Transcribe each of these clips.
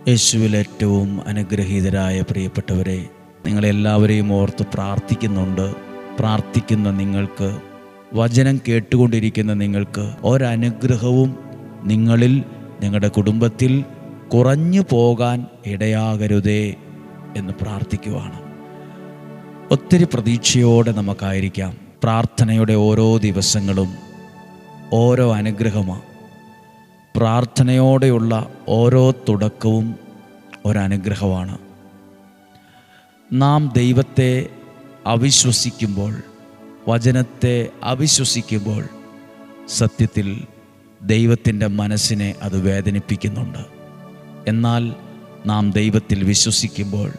യേശുവിൽ ഏറ്റവും അനുഗ്രഹീതരായ പ്രിയപ്പെട്ടവരെ, നിങ്ങളെല്ലാവരെയും ഓർത്ത് പ്രാർത്ഥിക്കുന്ന നിങ്ങൾക്ക്, വചനം കേട്ടുകൊണ്ടിരിക്കുന്ന നിങ്ങൾക്ക് ഒരനുഗ്രഹവും നിങ്ങളിൽ, നിങ്ങളുടെ കുടുംബത്തിൽ കുറഞ്ഞു പോകാൻ ഇടയാകരുതേ എന്ന് പ്രാർത്ഥിക്കുവാണ്. ഒത്തിരി പ്രതീക്ഷയോടെ നമുക്കായിരിക്കാം. പ്രാർത്ഥനയുടെ ഓരോ ദിവസങ്ങളും ഓരോ അനുഗ്രഹമാണ്. പ്രാർത്ഥനയോടെയുള്ള ഓരോ തുടക്കവും ഒരനുഗ്രഹമാണ്. നാം ദൈവത്തെ അവിശ്വസിക്കുമ്പോൾ, വചനത്തെ അവിശ്വസിക്കുമ്പോൾ, സത്യത്തിൽ ദൈവത്തിൻ്റെ മനസ്സിനെ അത് വേദനിപ്പിക്കുന്നുണ്ട്. എന്നാൽ നാം ദൈവത്തിൽ വിശ്വസിക്കുമ്പോൾ,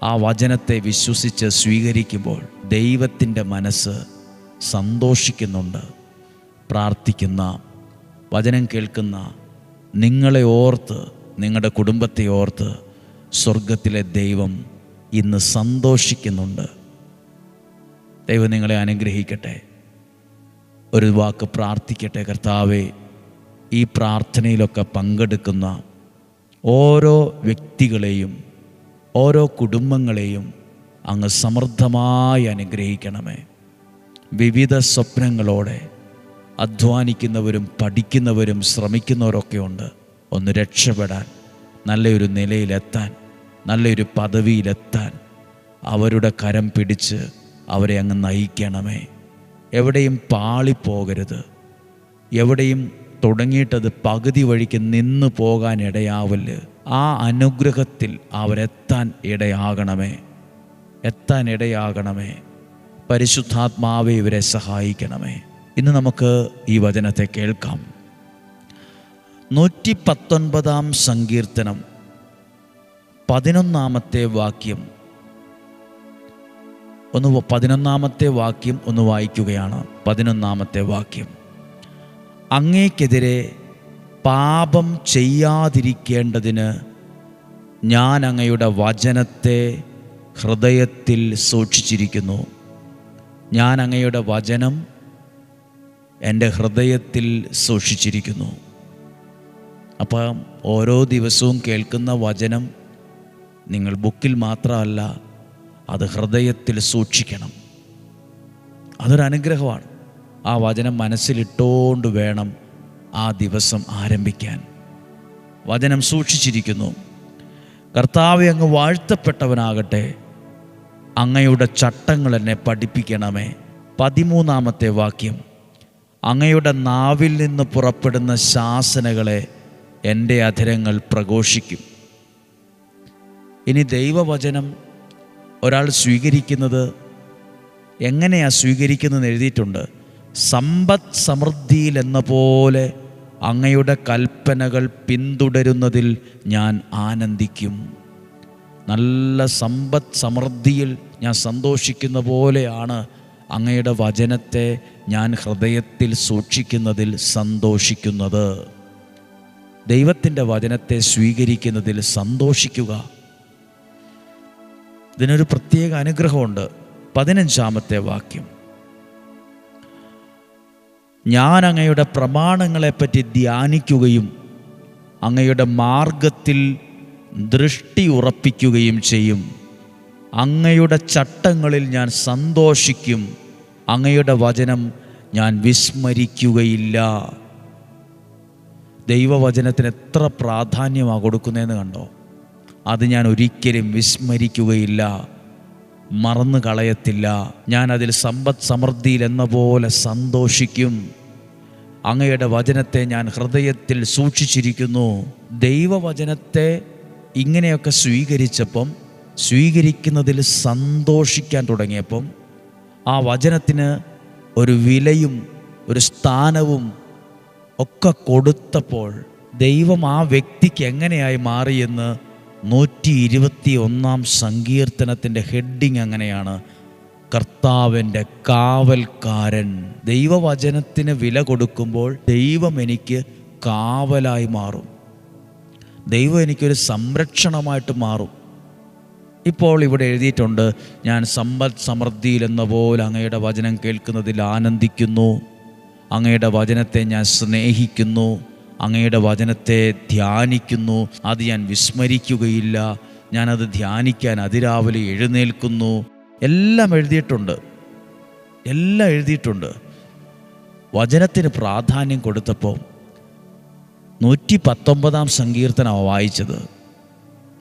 ആ വചനത്തെ വിശ്വസിച്ച് സ്വീകരിക്കുമ്പോൾ ദൈവത്തിൻ്റെ മനസ്സ് സന്തോഷിക്കുന്നുണ്ട്. പ്രാർത്ഥിക്കുന്ന, വചനം കേൾക്കുന്ന നിങ്ങളെ ഓർത്ത്, നിങ്ങളുടെ കുടുംബത്തെ ഓർത്ത് സ്വർഗത്തിലെ ദൈവം ഇന്ന് സന്തോഷിക്കുന്നുണ്ട്. ദൈവം നിങ്ങളെ അനുഗ്രഹിക്കട്ടെ. ഒരു വാക്ക് പ്രാർത്ഥിക്കട്ടെ. കർത്താവേ, ഈ പ്രാർത്ഥനയിലൊക്കെ പങ്കെടുക്കുന്ന ഓരോ വ്യക്തികളെയും, ഓരോ കുടുംബങ്ങളെയും അങ്ങ് സമൃദ്ധമായി അനുഗ്രഹിക്കണമേ. വിവിധ സ്വപ്നങ്ങളോടെ അധ്വാനിക്കുന്നവരും പഠിക്കുന്നവരും ശ്രമിക്കുന്നവരൊക്കെ ഉണ്ട്. ഒന്ന് രക്ഷപ്പെടാൻ, നല്ലൊരു നിലയിലെത്താൻ, നല്ലൊരു പദവിയിലെത്താൻ അവരുടെ കരം പിടിച്ച് അവരെ അങ്ങ് നയിക്കണമേ. എവിടെയും പാളിപ്പോകരുത്. എവിടെയും തുടങ്ങിയിട്ടത് പകുതി വഴിക്ക് നിന്ന് പോകാൻ ഇടയാവല്ല്. ആ അനുഗ്രഹത്തിൽ അവരെത്താൻ ഇടയാകണമേ. പരിശുദ്ധാത്മാവേ, ഇവരെ സഹായിക്കണമേ. ഇന്ന് നമുക്ക് ഈ വചനത്തെ കേൾക്കാം. 119 സങ്കീർത്തനം 11 വാക്യം. 11 വാക്യം ഒന്ന് വായിക്കുകയാണ്. 11 വാക്യം. അങ്ങേക്കെതിരെ പാപം ചെയ്യാതിരിക്കേണ്ടതിന് ഞാൻ അങ്ങയുടെ വചനത്തെ ഹൃദയത്തിൽ സൂക്ഷിച്ചിരിക്കുന്നു. ഞാൻ അങ്ങയുടെ വചനം എൻ്റെ ഹൃദയത്തിൽ സൂക്ഷിച്ചിരിക്കുന്നു. അപ്പം ഓരോ ദിവസവും കേൾക്കുന്ന വചനം നിങ്ങൾ ബുക്കിൽ മാത്രമല്ല, അത് ഹൃദയത്തിൽ സൂക്ഷിക്കണം. അതൊരനുഗ്രഹമാണ്. ആ വചനം മനസ്സിലിട്ടുകൊണ്ട് വേണം ആ ദിവസം ആരംഭിക്കാൻ. വചനം സൂക്ഷിച്ചിരിക്കുന്നു. കർത്താവേ, അങ്ങ് വാഴ്ത്തപ്പെട്ടവനാകട്ടെ. അങ്ങയുടെ ചട്ടങ്ങൾ എന്നെ പഠിപ്പിക്കണമേ. 13 വാക്യം. അങ്ങയുടെ നാവിൽ നിന്ന് പുറപ്പെടുന്ന ശാസനകളെ എൻ്റെ അധരങ്ങൾ പ്രഘോഷിക്കും. ഇനി ദൈവവചനം ഒരാൾ സ്വീകരിക്കുന്നത് എങ്ങനെയാണ് സ്വീകരിക്കുന്നതെന്ന് എഴുതിയിട്ടുണ്ട്. സമ്പദ് സമൃദ്ധിയിൽ എന്ന പോലെ അങ്ങയുടെ കൽപ്പനകൾ പിന്തുടരുന്നതിൽ ഞാൻ ആനന്ദിക്കും. നല്ല സമ്പദ് സമൃദ്ധിയിൽ ഞാൻ സന്തോഷിക്കുന്ന പോലെയാണ് അങ്ങയുടെ വചനത്തെ ഞാൻ ഹൃദയത്തിൽ സൂക്ഷിക്കുന്നതിൽ സന്തോഷിക്കുന്നത്. ദൈവത്തിൻ്റെ വചനത്തെ സ്വീകരിക്കുന്നതിൽ സന്തോഷിക്കുക. ഇതിനൊരു പ്രത്യേക അനുഗ്രഹമുണ്ട്. 15 വാക്യം. ഞാൻ അങ്ങയുടെ പ്രമാണങ്ങളെപ്പറ്റി ധ്യാനിക്കുകയും അങ്ങയുടെ മാർഗത്തിൽ ദൃഷ്ടി ഉറപ്പിക്കുകയും ചെയ്യും. അങ്ങയുടെ ചട്ടങ്ങളിൽ ഞാൻ സന്തോഷിക്കും. അങ്ങയുടെ വചനം ഞാൻ വിസ്മരിക്കുകയില്ല. ദൈവവചനത്തിന് എത്ര പ്രാധാന്യമാണ് കൊടുക്കുന്നതെന്ന് കണ്ടോ? അത് ഞാൻ ഒരിക്കലും വിസ്മരിക്കുകയില്ല, മറന്നു കളയത്തില്ല. ഞാൻ അതിൽ സമ്പദ് സമൃദ്ധിയിൽ എന്ന പോലെ സന്തോഷിക്കും. അങ്ങയുടെ വചനത്തെ ഞാൻ ഹൃദയത്തിൽ സൂക്ഷിച്ചിരിക്കുന്നു. ദൈവവചനത്തെ ഇങ്ങനെയൊക്കെ സ്വീകരിക്കുന്നതിൽ സന്തോഷിക്കാൻ തുടങ്ങിയപ്പം, ആ വചനത്തിന് ഒരു വിലയും ഒരു സ്ഥാനവും ഒക്കെ കൊടുത്തപ്പോൾ ദൈവം ആ വ്യക്തിക്ക് എങ്ങനെയായി മാറിയെന്ന് 121 സങ്കീർത്തനത്തിൻ്റെ ഹെഡിങ് അങ്ങനെയാണ്: കർത്താവിൻ്റെ കാവൽക്കാരൻ. ദൈവവചനത്തിന് വില കൊടുക്കുമ്പോൾ ദൈവം എനിക്ക് കാവലായി മാറും. ദൈവം എനിക്കൊരു സംരക്ഷണമായിട്ട് മാറും. ഇപ്പോൾ ഇവിടെ എഴുതിയിട്ടുണ്ട്, ഞാൻ സമ്പദ് സമൃദ്ധിയിൽ എന്ന പോലെ അങ്ങയുടെ വചനം കേൾക്കുന്നതിൽ ആനന്ദിക്കുന്നു. അങ്ങയുടെ വചനത്തെ ഞാൻ സ്നേഹിക്കുന്നു. അങ്ങയുടെ വചനത്തെ ധ്യാനിക്കുന്നു, അത് ഞാൻ വിസ്മരിക്കുകയില്ല, ഞാനത് ധ്യാനിക്കാൻ അതിരാവിലെ എഴുന്നേൽക്കുന്നു. എല്ലാം എഴുതിയിട്ടുണ്ട്, എല്ലാം എഴുതിയിട്ടുണ്ട്. വചനത്തിന് പ്രാധാന്യം കൊടുത്തപ്പോൾ 119 സങ്കീർത്തനമാണ് വായിച്ചത്.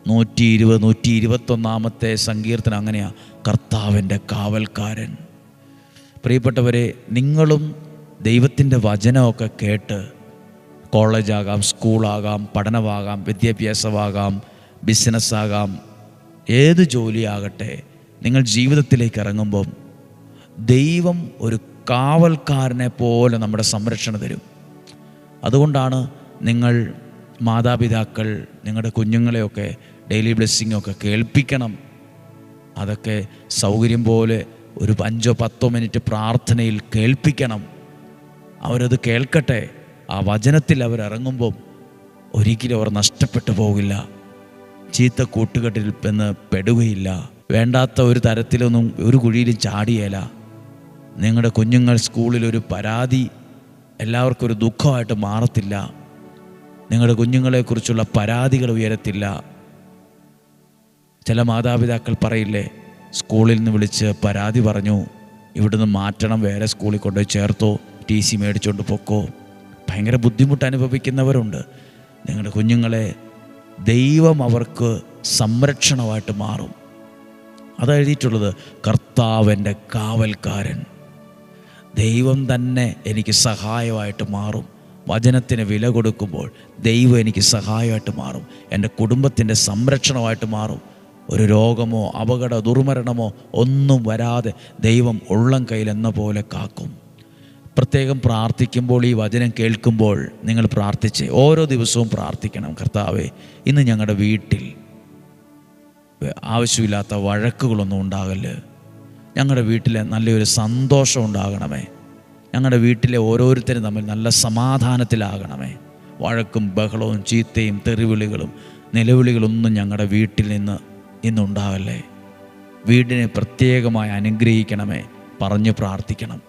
120, 121 സങ്കീർത്തനം അങ്ങനെയാണ്. കർത്താവിൻ്റെ കാവൽക്കാരൻ. പ്രിയപ്പെട്ടവരെ, നിങ്ങളും ദൈവത്തിൻ്റെ വചനമൊക്കെ കേട്ട് കോളേജാകാം, സ്കൂളാകാം, പഠനമാകാം, വിദ്യാഭ്യാസമാകാം, ബിസിനസ്സാകാം, ഏത് ജോലിയാകട്ടെ, നിങ്ങൾ ജീവിതത്തിലേക്ക് ഇറങ്ങുമ്പം ദൈവം ഒരു കാവൽക്കാരനെ പോലെ നമ്മുടെ സംരക്ഷണം തരും. അതുകൊണ്ടാണ് നിങ്ങൾ മാതാപിതാക്കൾ നിങ്ങളുടെ കുഞ്ഞുങ്ങളെയൊക്കെ ഡെയിലി ബ്ലെസ്സിങ്ങൊക്കെ കേൾപ്പിക്കണം. അതൊക്കെ സൗകര്യം പോലെ ഒരു 5-10 മിനിറ്റ് പ്രാർത്ഥനയിൽ കേൾപ്പിക്കണം. അവരത് കേൾക്കട്ടെ. ആ വചനത്തിൽ അവരിറങ്ങുമ്പം ഒരിക്കലും അവർ നഷ്ടപ്പെട്ടു പോകില്ല, ചീത്ത കൂട്ടുകെട്ടിൽ പെടുകയില്ല, വേണ്ടാത്ത ഒരു തരത്തിലൊന്നും ഒരു കുഴിയിലും ചാടിയേല. നിങ്ങളുടെ കുഞ്ഞുങ്ങൾ സ്കൂളിലൊരു പരാതി എല്ലാവർക്കും ഒരു ദുഃഖമായിട്ട് മാറത്തില്ല. നിങ്ങളുടെ കുഞ്ഞുങ്ങളെക്കുറിച്ചുള്ള പരാതികൾ ഉയരത്തില്ല. ചില മാതാപിതാക്കൾ പറയില്ലേ, സ്കൂളിൽ നിന്ന് വിളിച്ച് പരാതി പറഞ്ഞു, ഇവിടുന്ന് മാറ്റണം, വേറെ സ്കൂളിൽ കൊണ്ടുപോയി ചേർത്തോ, TC മേടിച്ചുകൊണ്ട് പൊക്കോ. ഭയങ്കര ബുദ്ധിമുട്ട് അനുഭവിക്കുന്നവരുണ്ട്. നിങ്ങളുടെ കുഞ്ഞുങ്ങളെ ദൈവം അവർക്ക് സംരക്ഷണമായിട്ട് മാറും. അതെഴുതിയിട്ടുള്ളത്, കർത്താവിൻ്റെ കാവൽക്കാരൻ. ദൈവം തന്നെ എനിക്ക് സഹായമായിട്ട് മാറും. വചനത്തിന് വില കൊടുക്കുമ്പോൾ ദൈവം എനിക്ക് സഹായമായിട്ട് മാറും, എൻ്റെ കുടുംബത്തിൻ്റെ സംരക്ഷണമായിട്ട് മാറും. ഒരു രോഗമോ അപകട ദുർമരണമോ ഒന്നും വരാതെ ദൈവം ഉള്ളം കയ്യിലെന്ന പോലെ കാക്കും. പ്രത്യേകം പ്രാർത്ഥിക്കുമ്പോൾ, ഈ വചനം കേൾക്കുമ്പോൾ നിങ്ങൾ പ്രാർത്ഥിച്ച് ഓരോ ദിവസവും പ്രാർത്ഥിക്കണം. കർത്താവേ, ഇന്ന് ഞങ്ങളുടെ വീട്ടിൽ ആവശ്യമില്ലാത്ത വഴക്കുകളൊന്നും ഉണ്ടാകല്ലേ, ഞങ്ങളുടെ വീട്ടിൽ നല്ലൊരു സന്തോഷം ഉണ്ടാകണമേ, ഞങ്ങളുടെ വീട്ടിലെ ഓരോരുത്തരും തമ്മിൽ നല്ല സമാധാനത്തിലാകണമേ. വഴക്കും ബഹളവും ചീത്തയും തെറിവിളികളും നിലവിളികളൊന്നും ഞങ്ങളുടെ വീട്ടിൽ നിന്ന് ഇന്നുണ്ടാകല്ലേ. വീടിനെ പ്രത്യേകമായി അനുഗ്രഹിക്കണമേ. പറഞ്ഞ് പ്രാർത്ഥിക്കണം.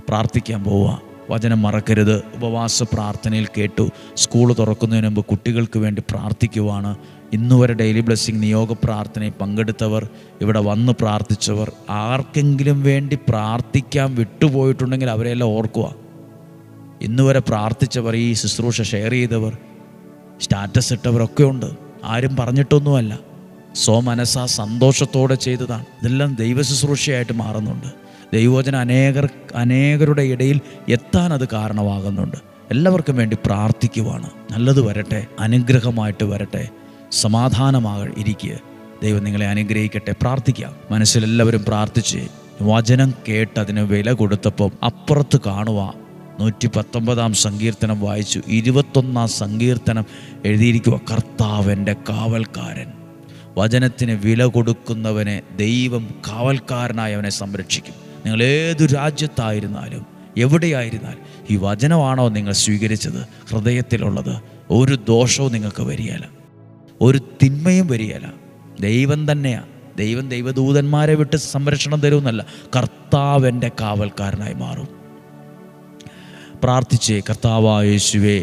പ്രാർത്ഥിക്കാൻ പോവുക. വചനം മറക്കരുത്. ഉപവാസ പ്രാർത്ഥനയിൽ കേട്ടു, സ്കൂൾ തുറക്കുന്നതിന് മുമ്പ് കുട്ടികൾക്ക് വേണ്ടി പ്രാർത്ഥിക്കുവാണ്. ഇന്നുവരെ ഡെയിലി ബ്ലെസ്സിങ് നിയോഗ പ്രാർത്ഥനയിൽ പങ്കെടുത്തവർ, ഇവിടെ വന്ന് പ്രാർത്ഥിച്ചവർ, ആർക്കെങ്കിലും വേണ്ടി പ്രാർത്ഥിക്കാൻ വിട്ടുപോയിട്ടുണ്ടെങ്കിൽ അവരെല്ലാം ഓർക്കുക. ഇന്നുവരെ പ്രാർത്ഥിച്ചവർ, ഈ ശുശ്രൂഷ ഷെയർ ചെയ്തവർ, സ്റ്റാറ്റസ് ഇട്ടവരൊക്കെ ഉണ്ട്. ആരും പറഞ്ഞിട്ടൊന്നുമല്ല, സ്വമനസാ സന്തോഷത്തോടെ ചെയ്തതാണ്. ഇതെല്ലാം ദൈവ ശുശ്രൂഷയായിട്ട് മാറുന്നുണ്ട്. ദൈവവചനം അനേകരുടെ ഇടയിൽ എത്താൻ അത് കാരണമാകുന്നുണ്ട്. എല്ലാവർക്കും വേണ്ടി പ്രാർത്ഥിക്കുവാണ്. നല്ലത് വരട്ടെ, അനുഗ്രഹമായിട്ട് വരട്ടെ, ഇരിക്കുക. ദൈവം നിങ്ങളെ അനുഗ്രഹിക്കട്ടെ. പ്രാർത്ഥിക്കാം. മനസ്സിലെല്ലാവരും പ്രാർത്ഥിച്ച് വചനം കേട്ട് അതിന് വില കൊടുത്തപ്പം അപ്പുറത്ത് കാണുക. 119 സങ്കീർത്തനം വായിച്ചു. 21 സങ്കീർത്തനം എഴുതിയിരിക്കുക, കർത്താവിൻ്റെ കാവൽക്കാരൻ. വചനത്തിന് വില കൊടുക്കുന്നവനെ ദൈവം കാവൽക്കാരനായി അവനെ സംരക്ഷിക്കും. നിങ്ങൾ ഏതു രാജ്യത്തായിരുന്നാലും എവിടെയായിരുന്നാലും ഈ വചനമാണോ നിങ്ങൾ സ്വീകരിച്ചത്, ഹൃദയത്തിലുള്ളത്, ഒരു ദോഷവും നിങ്ങൾക്ക് വരികയില്ല, ഒരു തിന്മയും വരികയില്ല. ദൈവം തന്നെയാണ്. ദൈവം ദൈവദൂതന്മാരെ വിട്ട് സംരക്ഷണം തരുമെന്നല്ല, കർത്താവിൻ്റെ കാവൽക്കാരനായി മാറും. പ്രാർത്ഥിച്ചേ. കർത്താവായ യേശുവേ,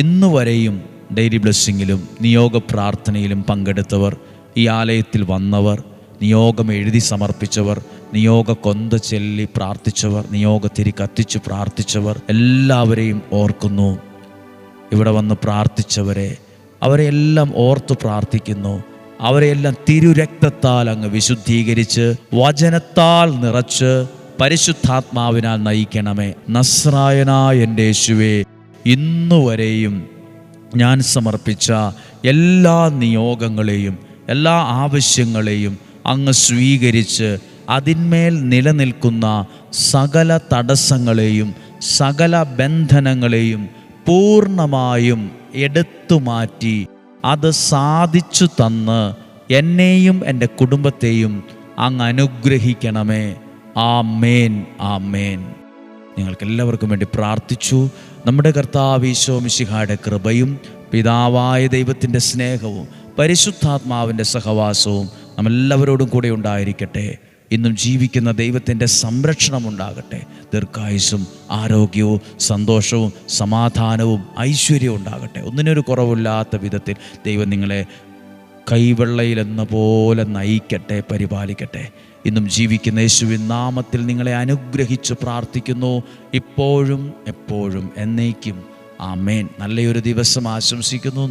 ഇന്നുവരെയും ഡെയിലി ബ്ലെസ്സിങ്ങിലും നിയോഗ പ്രാർത്ഥനയിലും പങ്കെടുത്തവർ, ഈ ആലയത്തിൽ വന്നവർ, നിയോഗം എഴുതി സമർപ്പിച്ചവർ, നിയോഗ കൊന്ത ചൊല്ലി പ്രാർത്ഥിച്ചവർ, നിയോഗ തിരി കത്തിച്ച് പ്രാർത്ഥിച്ചവർ എല്ലാവരെയും ഓർക്കുന്നു. ഇവിടെ വന്ന് പ്രാർത്ഥിച്ചവരെ, അവരെയെല്ലാം ഓർത്ത് പ്രാർത്ഥിക്കുന്നു. അവരെയെല്ലാം തിരുരക്തത്താൽ അങ്ങ് വിശുദ്ധീകരിച്ച് വചനത്താൽ നിറച്ച് പരിശുദ്ധാത്മാവിനാൽ നയിക്കണമേ. നസ്രായനായ എൻ്റെ യേശുവേ, ഇന്നുവരെയും ഞാൻ സമർപ്പിച്ച എല്ലാ നിയോഗങ്ങളെയും എല്ലാ ആവശ്യങ്ങളെയും അങ്ങ് സ്വീകരിച്ച് അതിന്മേൽ നിലനിൽക്കുന്ന സകല തടസ്സങ്ങളെയും സകല ബന്ധനങ്ങളെയും പൂർണ്ണമായും എടുത്തുമാറ്റി അത് സാധിച്ചു തന്ന് എന്നെയും എൻ്റെ കുടുംബത്തെയും അങ്ങ് അനുഗ്രഹിക്കണമേ. ആമേൻ, ആമേൻ. നിങ്ങൾക്കെല്ലാവർക്കും വേണ്ടി പ്രാർത്ഥിച്ചു. നമ്മുടെ കർത്താവ് ഈശോ മിശിഹായുടെ കൃപയും പിതാവായ ദൈവത്തിൻ്റെ സ്നേഹവും പരിശുദ്ധാത്മാവിൻ്റെ സഹവാസവും നമ്മെല്ലാവരോടും കൂടെ ഉണ്ടായിരിക്കട്ടെ. ഇന്നും ജീവിക്കുന്ന ദൈവത്തിൻ്റെ സംരക്ഷണം ഉണ്ടാകട്ടെ. ദീർഘായുസ്സും ആരോഗ്യവും സന്തോഷവും സമാധാനവും ഐശ്വര്യവും ഉണ്ടാകട്ടെ. ഒന്നിനൊരു കുറവില്ലാത്ത വിധത്തിൽ ദൈവം നിങ്ങളെ കൈവെള്ളയിലെന്ന പോലെ നയിക്കട്ടെ, പരിപാലിക്കട്ടെ. ഇന്നും ജീവിക്കുന്ന യേശുവിൻ നാമത്തിൽ നിങ്ങളെ അനുഗ്രഹിച്ച് പ്രാർത്ഥിക്കുന്നു, ഇപ്പോഴും എപ്പോഴും എന്നേക്കും. ആമേൻ. നല്ലൊരു ദിവസം ആശംസിക്കുന്നു.